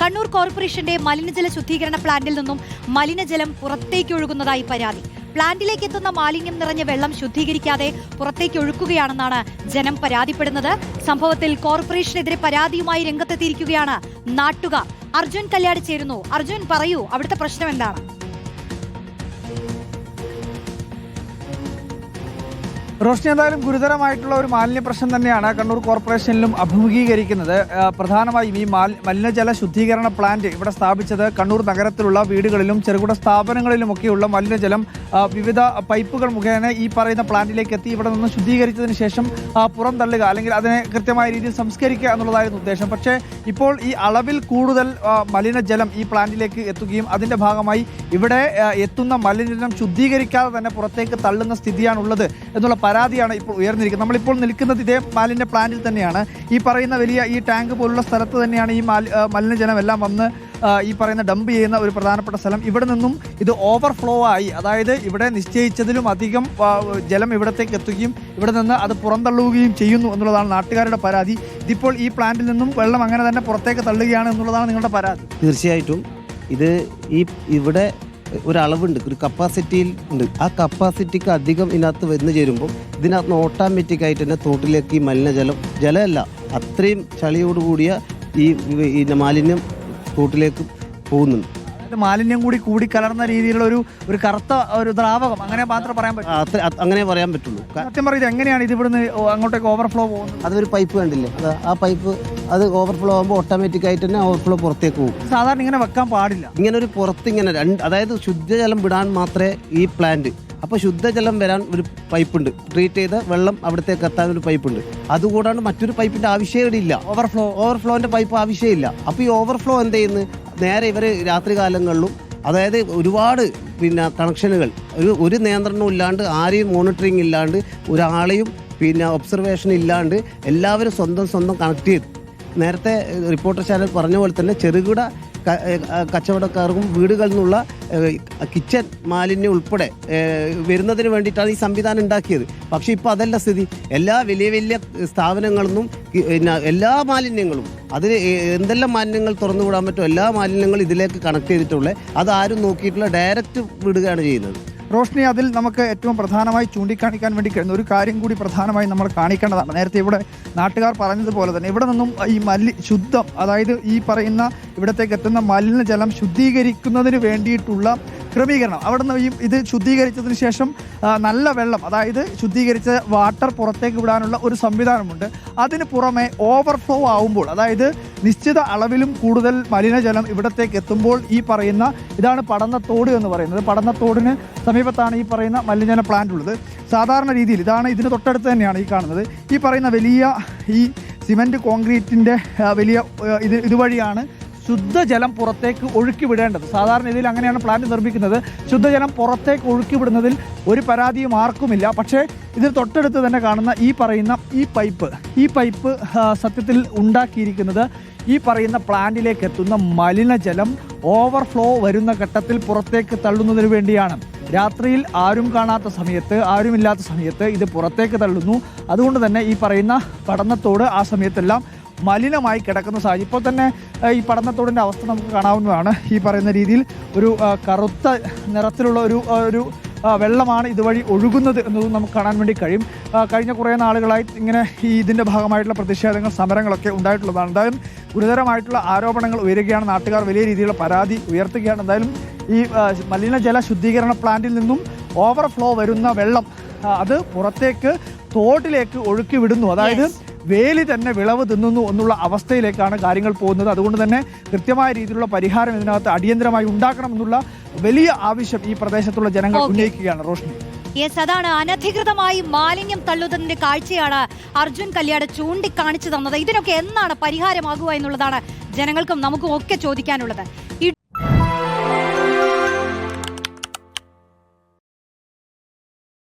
കണ്ണൂർ കോർപ്പറേഷന്റെ മലിനജല ശുദ്ധീകരണ പ്ലാന്റിൽ നിന്നും മലിനജലം പുറത്തേക്ക് ഒഴുകുന്നതായി പരാതി. പ്ലാന്റിലേക്ക് എത്തുന്ന മാലിന്യം നിറഞ്ഞ വെള്ളം ശുദ്ധീകരിക്കാതെ പുറത്തേക്ക് ഒഴുക്കുകയാണെന്നാണ് ജനം പരാതിപ്പെടുന്നത്. സംഭവത്തിൽ കോർപ്പറേഷനെതിരെ പരാതിയുമായി രംഗത്തെത്തിയിരിക്കുകയാണ് നാട്ടുകാർ. അർജുൻ കല്യാട് ചേരുന്നു. അർജുൻ, പറയൂ, അവിടുത്തെ പ്രശ്നം എന്താണ്? റോഷ്നി, എന്തായാലും ഗുരുതരമായിട്ടുള്ള ഒരു മാലിന്യ പ്രശ്നം തന്നെയാണ് കണ്ണൂർ കോർപ്പറേഷനിലും അഭിമുഖീകരിക്കുന്നത്. പ്രധാനമായും ഈ മലിനജല ശുദ്ധീകരണ പ്ലാന്റ് ഇവിടെ സ്ഥാപിച്ചത് കണ്ണൂർ നഗരത്തിലുള്ള വീടുകളിലും ചെറുകിട സ്ഥാപനങ്ങളിലുമൊക്കെയുള്ള മലിനജലം വിവിധ പൈപ്പുകൾ മുഖേന ഈ പറയുന്ന പ്ലാന്റിലേക്ക് എത്തി ഇവിടെ നിന്ന് ശുദ്ധീകരിച്ചതിന് ശേഷം പുറന്തള്ളുക, അല്ലെങ്കിൽ അതിനെ കൃത്യമായ രീതിയിൽ സംസ്കരിക്കുക എന്നുള്ളതായിരുന്നു ഉദ്ദേശം. പക്ഷേ ഇപ്പോൾ ഈ അളവിൽ കൂടുതൽ മലിനജലം ഈ പ്ലാന്റിലേക്ക് എത്തുകയും അതിൻ്റെ ഭാഗമായി ഇവിടെ എത്തുന്ന മലിനജലം ശുദ്ധീകരിക്കാതെ തന്നെ പുറത്തേക്ക് തള്ളുന്ന സ്ഥിതിയാണുള്ളത് എന്നുള്ള പരാതിയാണ് ഇപ്പോൾ ഉയർന്നിരിക്കുന്നത്. നമ്മളിപ്പോൾ നിൽക്കുന്നത് ഇതേ മാലിന്യ പ്ലാന്റിൽ തന്നെയാണ്. ഈ പറയുന്ന വലിയ ഈ ടാങ്ക് പോലുള്ള സ്ഥലത്ത് തന്നെയാണ് ഈ മലിനജലം എല്ലാം വന്ന് ഈ പറയുന്ന ഡംപ് ചെയ്യുന്ന ഒരു പ്രധാനപ്പെട്ട സ്ഥലം. ഇവിടെ നിന്നും ഇത് ഓവർഫ്ലോ ആയി, അതായത് ഇവിടെ നിശ്ചയിച്ചതിലും അധികം ജലം ഇവിടത്തേക്ക് എത്തുകയും ഇവിടെ നിന്ന് അത് പുറന്തള്ളുകയും ചെയ്യുന്നു എന്നുള്ളതാണ് നാട്ടുകാരുടെ പരാതി. ഇതിപ്പോൾ ഈ പ്ലാന്റിൽ നിന്നും വെള്ളം അങ്ങനെ തന്നെ പുറത്തേക്ക് തള്ളുകയാണ് എന്നുള്ളതാണ് നിങ്ങളുടെ പരാതി. തീർച്ചയായിട്ടും ഇത് ഇവിടെ ഒരളവുണ്ട്, ഒരു കപ്പാസിറ്റിയിൽ ഉണ്ട്. ആ കപ്പാസിറ്റിക്ക് അധികം ഇതിനകത്ത് വന്നു ചേരുമ്പോൾ ഇതിനകത്ത് ഓട്ടോമാറ്റിക് ആയിട്ട് തന്നെ തോട്ടിലേക്ക് ഈ ജലമല്ല, അത്രയും ചളിയോടുകൂടിയ ഈ മാലിന്യം തോട്ടിലേക്ക് പോകുന്നുണ്ട്. മാലിന്യം കൂടി കലർന്ന രീതിയിലുള്ള ഒരു കറുത്ത ഒരു ദ്രാവകം, അങ്ങനെ മാത്രം പറയാൻ പറ്റും. അങ്ങനെ പറയാൻ പറ്റുള്ളൂ. സത്യം പറയുന്നത് എങ്ങനെയാണ് ഇത് ഇവിടുന്ന് അങ്ങോട്ടേക്ക് ഓവർഫ്ലോ പോകുന്നത്? അതൊരു പൈപ്പ് കണ്ടില്ലേ, ആ പൈപ്പ് അത് ഓവർഫ്ലോ ആകുമ്പോൾ ഓട്ടോമാറ്റിക് ആയിട്ട് തന്നെ ഓവർഫ്ലോ പുറത്തേക്ക് പോകും. സാധാരണ ഇങ്ങനെ വെക്കാൻ പാടില്ല. ഇങ്ങനെ ഒരു പുറത്ത് ഇങ്ങനെ അതായത് ശുദ്ധജലം വിടാൻ മാത്രമേ ഈ പ്ലാന്റ്, അപ്പോൾ ശുദ്ധജലം വരാൻ ഒരു പൈപ്പുണ്ട്, ട്രീറ്റ് ചെയ്ത വെള്ളം അവിടത്തേക്ക് എത്താൻ ഒരു പൈപ്പുണ്ട്. അതുകൂടാണ്ട് മറ്റൊരു പൈപ്പിന്റെ ആവശ്യമില്ല, ഓവർഫ്ലോന്റെ പൈപ്പ് ആവശ്യമില്ല. അപ്പോൾ ഈ ഓവർഫ്ലോ എന്ത് ചെയ്യുന്നു, നേരെ ഇവർ രാത്രി കാലങ്ങളിലും, അതായത് ഒരുപാട് കണക്ഷനുകൾ, ഒരു നിയന്ത്രണവും ഇല്ലാണ്ട്, ആരെയും മോണിറ്ററിങ് ഇല്ലാണ്ട്, ഒരാളെയും ഒബ്സർവേഷൻ ഇല്ലാണ്ട് എല്ലാവരും സ്വന്തം കണക്ട് ചെയ്തു. നേരത്തെ റിപ്പോർട്ടർ ചാനൽ പറഞ്ഞ പോലെ തന്നെ ചെറുകിട കച്ചവടക്കാർക്കും വീടുകളിൽ നിന്നുള്ള കിച്ചൺ മാലിന്യം ഉൾപ്പെടെ വരുന്നതിന് വേണ്ടിയിട്ടാണ് ഈ സംവിധാനം ഉണ്ടാക്കിയത്. പക്ഷേ ഇപ്പോൾ അതല്ല സ്ഥിതി. എല്ലാ വലിയ സ്ഥാപനങ്ങളിൽ നിന്നും എല്ലാ മാലിന്യങ്ങളും, അതിന് എന്തെല്ലാം മാലിന്യങ്ങൾ തുറന്നു വിടാൻ പറ്റുമോ എല്ലാ മാലിന്യങ്ങളും ഇതിലേക്ക് കണക്ട് ചെയ്തിട്ടുള്ളത്. അതാരും നോക്കിയിട്ടുള്ള ഡയറക്റ്റ് വിടുകയാണ് ചെയ്യുന്നത്. റോഷ്നി, അതിൽ നമുക്ക് ഏറ്റവും പ്രധാനമായി ചൂണ്ടിക്കാണിക്കാൻ വേണ്ടി കഴിയുന്ന ഒരു കാര്യം കൂടി പ്രധാനമായി നമ്മൾ കാണിക്കേണ്ടതാണ്. നേരത്തെ ഇവിടെ നാട്ടുകാർ പറഞ്ഞതുപോലെ തന്നെ ഇവിടെ നിന്നും ഈ ശുദ്ധം, അതായത് ഈ പറയുന്ന ഇവിടത്തേക്ക് എത്തുന്ന മലിനജലം ശുദ്ധീകരിക്കുന്നതിന് വേണ്ടിയിട്ടുള്ള ക്രമീകരണം, അവിടെ നിന്ന് ഇത് ശുദ്ധീകരിച്ചതിന് ശേഷം നല്ല വെള്ളം, അതായത് ശുദ്ധീകരിച്ച വാട്ടർ പുറത്തേക്ക് വിടാനുള്ള ഒരു സംവിധാനമുണ്ട്. അതിന് പുറമെ ഓവർഫ്ലോ ആവുമ്പോൾ, അതായത് നിശ്ചിത അളവിലും കൂടുതൽ മലിനജലം ഇവിടത്തേക്ക് എത്തുമ്പോൾ ഈ പറയുന്ന ഇതാണ് പടന്നത്തോട് എന്ന് പറയുന്നത്. പടന്നത്തോടിന് സമീപത്താണ് ഈ പറയുന്ന മലിനജല പ്ലാന്റ് ഉള്ളത്. സാധാരണ രീതിയിൽ ഇതിന് തൊട്ടടുത്ത് തന്നെയാണ് ഈ കാണുന്നത്. ഈ പറയുന്ന വലിയ ഈ സിമൻറ്റ് കോൺക്രീറ്റിൻ്റെ വലിയ ഇതുവഴിയാണ് ശുദ്ധജലം പുറത്തേക്ക് ഒഴുക്കി വിടേണ്ടത്. സാധാരണ രീതിയിൽ അങ്ങനെയാണ് പ്ലാന്റ് നിർമ്മിക്കുന്നത്. ശുദ്ധജലം പുറത്തേക്ക് ഒഴുക്കി വിടുന്നതിൽ ഒരു പരാതിയും ആർക്കുമില്ല. പക്ഷേ ഇതിന് തൊട്ടടുത്ത് തന്നെ കാണുന്ന ഈ പറയുന്ന ഈ പൈപ്പ് സത്യത്തിൽ ഉണ്ടാക്കിയിരിക്കുന്നത് ഈ പറയുന്ന പ്ലാന്റിലേക്ക് എത്തുന്ന മലിനജലം ഓവർഫ്ലോ വരുന്ന ഘട്ടത്തിൽ പുറത്തേക്ക് തള്ളുന്നതിന് വേണ്ടിയാണ്. രാത്രിയിൽ ആരും കാണാത്ത സമയത്ത്, ആരുമില്ലാത്ത സമയത്ത് ഇത് പുറത്തേക്ക് തള്ളുന്നു. അതുകൊണ്ട് തന്നെ ഈ പറയുന്ന പടന്നത്തോട് ആ സമയത്തെല്ലാം മലിനമായി കിടക്കുന്ന സാഹചര്യം. ഇപ്പോൾ തന്നെ ഈ പടന്നത്തോടിൻ്റെ അവസ്ഥ നമുക്ക് കാണാവുന്നതാണ്. ഈ പറയുന്ന രീതിയിൽ ഒരു കറുത്ത നിറത്തിലുള്ള ഒരു വെള്ളമാണ് ഇതുവഴി ഒഴുകുന്നത് എന്നതും നമുക്ക് കാണാൻ വേണ്ടി കഴിയും. കഴിഞ്ഞ കുറേ നാളുകളായി ഇങ്ങനെ ഇതിൻ്റെ ഭാഗമായിട്ടുള്ള പ്രതിഷേധങ്ങൾ, സമരങ്ങളൊക്കെ ഉണ്ടായിട്ടുള്ളതാണ്. എന്തായാലും ഗുരുതരമായിട്ടുള്ള ആരോപണങ്ങൾ ഉയരുകയാണ്. നാട്ടുകാർ വലിയ രീതിയിലുള്ള പരാതി ഉയർത്തുകയാണ്. എന്തായാലും ഈ മലിനജല ശുദ്ധീകരണ പ്ലാന്റിൽ നിന്നും ഓവർഫ്ലോ വരുന്ന വെള്ളം അത് പുറത്തേക്ക് തോട്ടിലേക്ക് ഒഴുക്കി വിടുന്നു. അതായത് വേലി തന്നെ വിളവ് തിന്നുന്നു എന്നുള്ള അവസ്ഥയിലേക്കാണ് കാര്യങ്ങൾ പോകുന്നത്. അതുകൊണ്ട് തന്നെ കൃത്യമായ രീതിയിലുള്ള പരിഹാരം ഇതിനകത്ത് അടിയന്തരമായി ഉണ്ടാക്കണമെന്നുള്ള വലിയ ആവശ്യം ഈ പ്രദേശത്തുള്ള ജനങ്ങൾ ഉന്നയിക്കുകയാണ്. റോഷ്നി, അതാണ് അനധികൃതമായി മാലിന്യം തള്ളുന്നതിന്റെ കാഴ്ചയാണ് അർജുൻ കല്യാട് ചൂണ്ടിക്കാണിച്ചു തന്നത്. ഇതിനൊക്കെ എന്നാണ് പരിഹാരമാകുക എന്നുള്ളതാണ് ജനങ്ങൾക്കും നമുക്കും ഒക്കെ ചോദിക്കാനുള്ളത്.